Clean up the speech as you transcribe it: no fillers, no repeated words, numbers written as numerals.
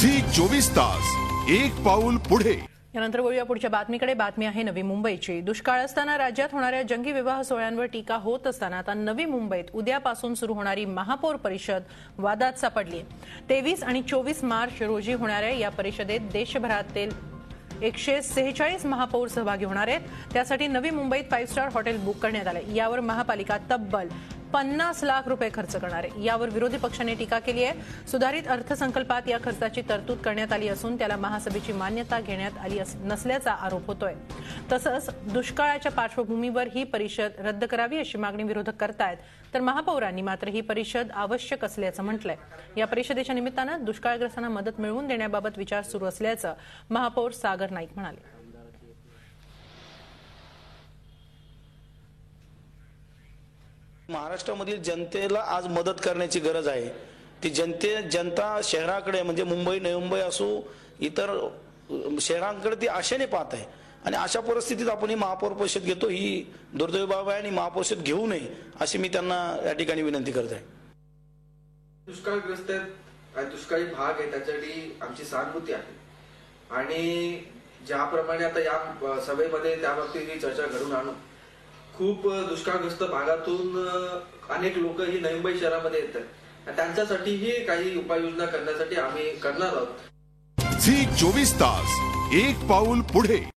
Zee 24 तास एक पाऊल पुढे। यानंतर वळूया पुढच्या बातमीकडे। बातमी आहे नवी मुंबईची। दुष्काळ असताना राज्यात होणाऱ्या जंगी विवाह सोहळ्यांवर टीका होत असताना आता नवी मुंबईत उद्यापासून सुरू होणारी महापौर परिषद वादात सापडली आहे। 23 आणि 24 मार्च रोजी होणाऱ्या या परिषदेत देशभरातील 146 महापौर सहभागी होणार आहेत। त्यासाठी नवी मुंबईत 5 स्टार हॉटेल बुक करण्यात आले। यावर महापालिका तब्बल 50 लाख रुपये खर्च करणार आहे। यावर विरोधी पक्षाने टीका केली आहे। सुधारित अर्थसंकल्पात या खर्चाची तरतूद करण्यात आली असून त्याला महासभेची मान्यता घेण्यात आली नसल्याचा आरोप होतोय। तसंच दुष्काळाच्या पार्श्वभूमीवर ही परिषद रद्द करावी अशी मागणी विरोधक करतायत, तर महापौरांनी मात्र ही परिषद आवश्यक असल्याचं म्हटलंय। या परिषदेच्या निमित्तानं दुष्काळग्रस्तांना मदत मिळवून देण्याबाबत विचार सुरू असल्याचं महापौर सागर नाईक म्हणाले। महाराष्ट्रामधील जनतेला आज मदत करण्याची गरज आहे। ती जनता शहराकडे म्हणजे मुंबई नवी मुंबई असो इतर शहरांकडे ती आशेने पाहत आहे आणि अशा परिस्थितीत आपण ही महापौर परिषद घेतो, ही दुर्दैवी बाब आहे आणि महापौर परिषद घेऊ नये अशी मी त्यांना या ठिकाणी विनंती करत आहे। दुष्काळग्रस्त दुष्काळी भाग आहे त्याच्यासाठी आमची सहानुभूती आहे आणि ज्याप्रमाणे आता या सभेमध्ये त्या बाबतीत चर्चा घडून आणू। खूप दुष्काळग्रस्त भागातून अनेक लोक ही नवी मुंबई शहरामध्ये येतात, त्यांच्यासाठीही काही उपाययोजना करण्यासाठी आम्ही करणार आहोत। झी 24 तास एक पाऊल पुढे।